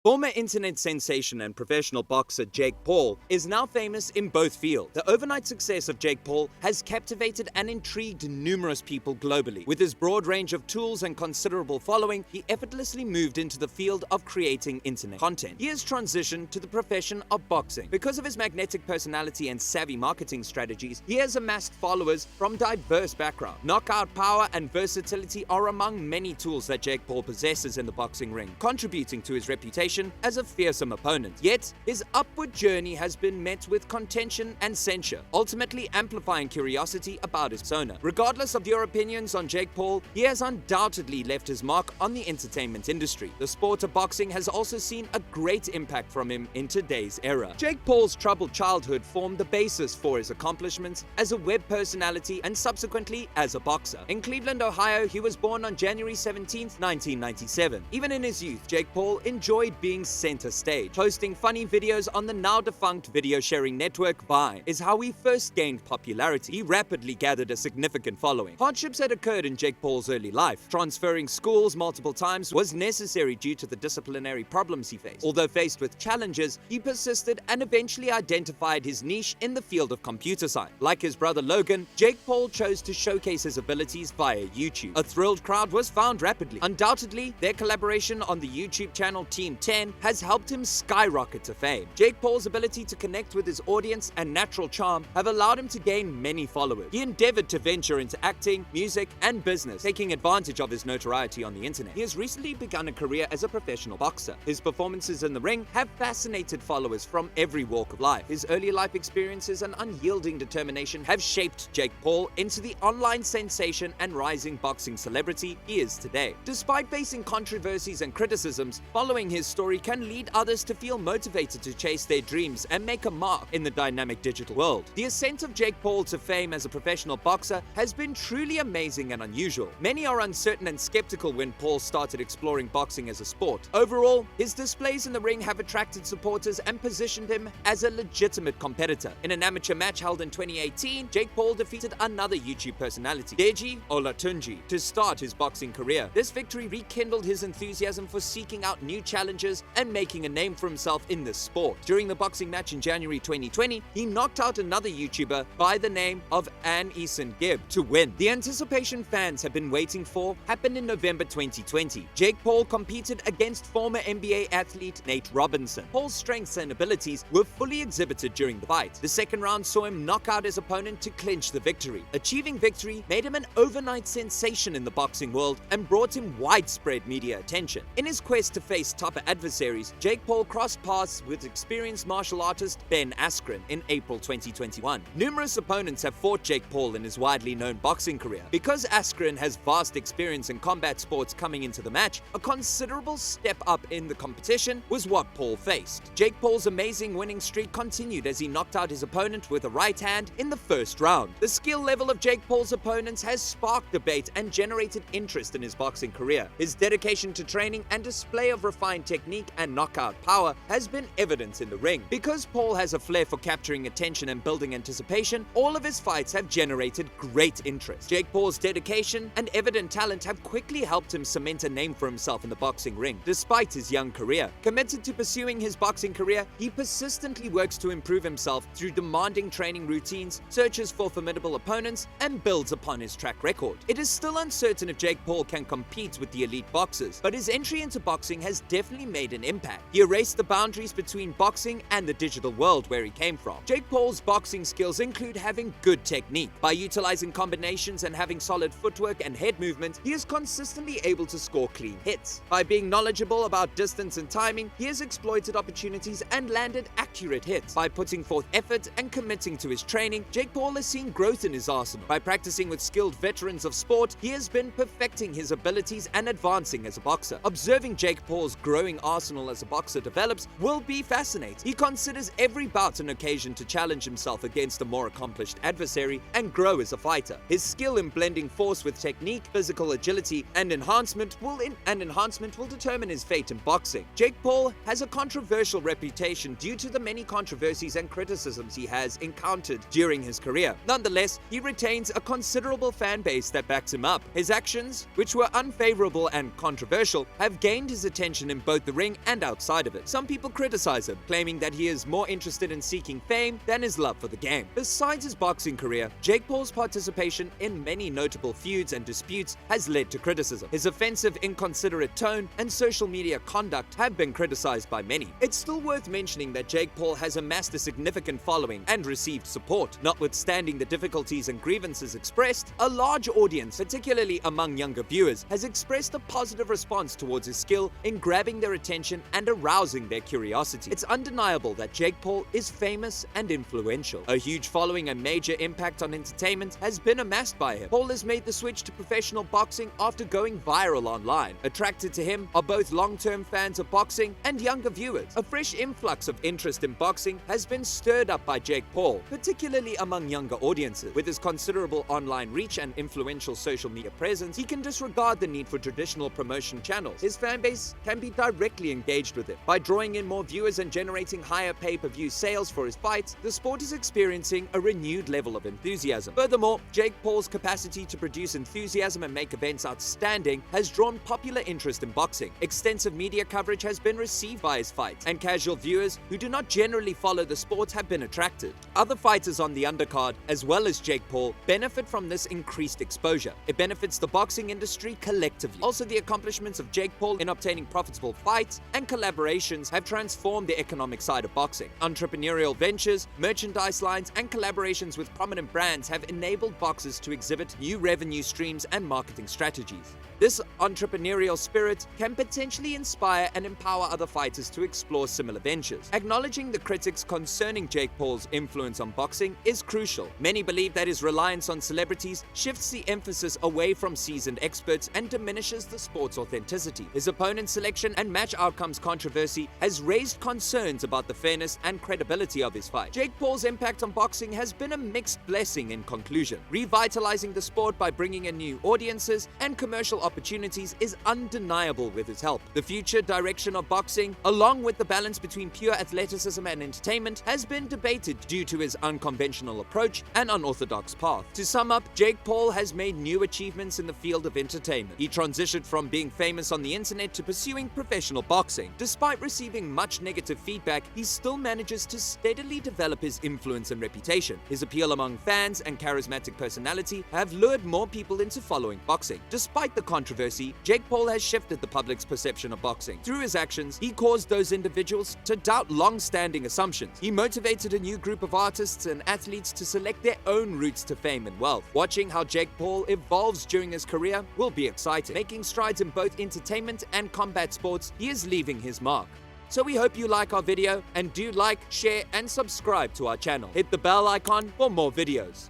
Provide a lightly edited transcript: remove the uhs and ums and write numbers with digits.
Former internet sensation and professional boxer Jake Paul is now famous in both fields. The overnight success of Jake Paul has captivated and intrigued numerous people globally. With his broad range of tools and considerable following, he effortlessly moved into the field of creating internet content. He has transitioned to the profession of boxing. Because of his magnetic personality and savvy marketing strategies, he has amassed followers from diverse backgrounds. Knockout power and versatility are among many tools that Jake Paul possesses in the boxing ring, contributing to his reputation as a fearsome opponent. Yet, his upward journey has been met with contention and censure, ultimately amplifying curiosity about his persona. Regardless of your opinions on Jake Paul, he has undoubtedly left his mark on the entertainment industry. The sport of boxing has also seen a great impact from him in today's era. Jake Paul's troubled childhood formed the basis for his accomplishments as a web personality and subsequently as a boxer. In Cleveland, Ohio, he was born on January 17, 1997. Even in his youth, Jake Paul enjoyed being center stage. Posting funny videos on the now defunct video sharing network Vine is how he first gained popularity. He rapidly gathered a significant following. Hardships had occurred in Jake Paul's early life. Transferring schools multiple times was necessary due to the disciplinary problems he faced. Although faced with challenges, he persisted and eventually identified his niche in the field of computer science. Like his brother Logan, Jake Paul chose to showcase his abilities via YouTube. A thrilled crowd was found rapidly. Undoubtedly, their collaboration on the YouTube channel Team 10 has helped him skyrocket to fame. Jake Paul's ability to connect with his audience and natural charm have allowed him to gain many followers. He endeavored to venture into acting, music, and business, taking advantage of his notoriety on the internet. He has recently begun a career as a professional boxer. His performances in the ring have fascinated followers from every walk of life. His early life experiences and unyielding determination have shaped Jake Paul into the online sensation and rising boxing celebrity he is today. Despite facing controversies and criticisms, following his story can lead others to feel motivated to chase their dreams and make a mark in the dynamic digital world. The ascent of Jake Paul to fame as a professional boxer has been truly amazing and unusual. Many are uncertain and skeptical when Paul started exploring boxing as a sport. Overall, his displays in the ring have attracted supporters and positioned him as a legitimate competitor. In an amateur match held in 2018, Jake Paul defeated another YouTube personality, Deji Olatunji, to start his boxing career. This victory rekindled his enthusiasm for seeking out new challenges and making a name for himself in this sport. During the boxing match in January 2020, he knocked out another YouTuber by the name of Ann Eason Gibb to win. The anticipation fans have been waiting for happened in November 2020. Jake Paul competed against former NBA athlete Nate Robinson. Paul's strengths and abilities were fully exhibited during the fight. The second round saw him knock out his opponent to clinch the victory. Achieving victory made him an overnight sensation in the boxing world and brought him widespread media attention. In his quest to face tougher adversaries, Jake Paul crossed paths with experienced martial artist Ben Askren in April 2021. Numerous opponents have fought Jake Paul in his widely known boxing career. Because Askren has vast experience in combat sports coming into the match, a considerable step up in the competition was what Paul faced. Jake Paul's amazing winning streak continued as he knocked out his opponent with a right hand in the first round. The skill level of Jake Paul's opponents has sparked debate and generated interest in his boxing career. His dedication to training and display of refined technique and knockout power has been evident in the ring. Because Paul has a flair for capturing attention and building anticipation, all of his fights have generated great interest. Jake Paul's dedication and evident talent have quickly helped him cement a name for himself in the boxing ring, despite his young career. Committed to pursuing his boxing career, he persistently works to improve himself through demanding training routines, searches for formidable opponents, and builds upon his track record. It is still uncertain if Jake Paul can compete with the elite boxers, but his entry into boxing has definitely made an impact. He erased the boundaries between boxing and the digital world where he came from. Jake Paul's boxing skills include having good technique. By utilizing combinations and having solid footwork and head movement, he is consistently able to score clean hits. By being knowledgeable about distance and timing, he has exploited opportunities and landed accurate hits. By putting forth effort and committing to his training, Jake Paul has seen growth in his arsenal. By practicing with skilled veterans of sport, he has been perfecting his abilities and advancing as a boxer. Observing Jake Paul's growing arsenal as a boxer develops will be fascinating. He considers every bout an occasion to challenge himself against a more accomplished adversary and grow as a fighter. His skill in blending force with technique, physical agility, and enhancement will determine his fate in boxing. Jake Paul has a controversial reputation due to the many controversies and criticisms he has encountered during his career. Nonetheless, he retains a considerable fan base that backs him up. His actions, which were unfavorable and controversial, have gained his attention in both the the ring and outside of it. Some people criticize him, claiming that he is more interested in seeking fame than his love for the game. Besides his boxing career, Jake Paul's participation in many notable feuds and disputes has led to criticism. His offensive, inconsiderate tone and social media conduct have been criticized by many. It's still worth mentioning that Jake Paul has amassed a significant following and received support. Notwithstanding the difficulties and grievances expressed, a large audience, particularly among younger viewers, has expressed a positive response towards his skill in grabbing their attention and arousing their curiosity. It's undeniable that Jake Paul is famous and influential. A huge following and major impact on entertainment has been amassed by him. Paul has made the switch to professional boxing after going viral online. Attracted to him are both long-term fans of boxing and younger viewers. A fresh influx of interest in boxing has been stirred up by Jake Paul, particularly among younger audiences. With his considerable online reach and influential social media presence, he can disregard the need for traditional promotion channels. His fanbase can be directly engaged with him. By drawing in more viewers and generating higher pay-per-view sales for his fights, the sport is experiencing a renewed level of enthusiasm. Furthermore, Jake Paul's capacity to produce enthusiasm and make events outstanding has drawn popular interest in boxing. Extensive media coverage has been received by his fights, and casual viewers who do not generally follow the sport have been attracted. Other fighters on the undercard, as well as Jake Paul, benefit from this increased exposure. It benefits the boxing industry collectively. Also, the accomplishments of Jake Paul in obtaining profitable fights and collaborations have transformed the economic side of boxing. Entrepreneurial ventures, merchandise lines, and collaborations with prominent brands have enabled boxers to exhibit new revenue streams and marketing strategies. This entrepreneurial spirit can potentially inspire and empower other fighters to explore similar ventures. Acknowledging the critics concerning Jake Paul's influence on boxing is crucial. Many believe that his reliance on celebrities shifts the emphasis away from seasoned experts and diminishes the sport's authenticity. His opponent's selection and match outcomes controversy has raised concerns about the fairness and credibility of his fight. Jake Paul's impact on boxing has been a mixed blessing in conclusion. Revitalizing the sport by bringing in new audiences and commercial opportunities is undeniable with his help. The future direction of boxing, along with the balance between pure athleticism and entertainment, has been debated due to his unconventional approach and unorthodox path. To sum up, Jake Paul has made new achievements in the field of entertainment. He transitioned from being famous on the internet to pursuing professional boxing. Despite receiving much negative feedback, he still manages to steadily develop his influence and reputation. His appeal among fans and charismatic personality have lured more people into following boxing. Despite the controversy, Jake Paul has shifted the public's perception of boxing. Through his actions, he caused those individuals to doubt long-standing assumptions. He motivated a new group of artists and athletes to select their own routes to fame and wealth. Watching how Jake Paul evolves during his career will be exciting. Making strides in both entertainment and combat sports, he is leaving his mark. So we hope you like our video, and do like, share, and subscribe to our channel. Hit the bell icon for more videos.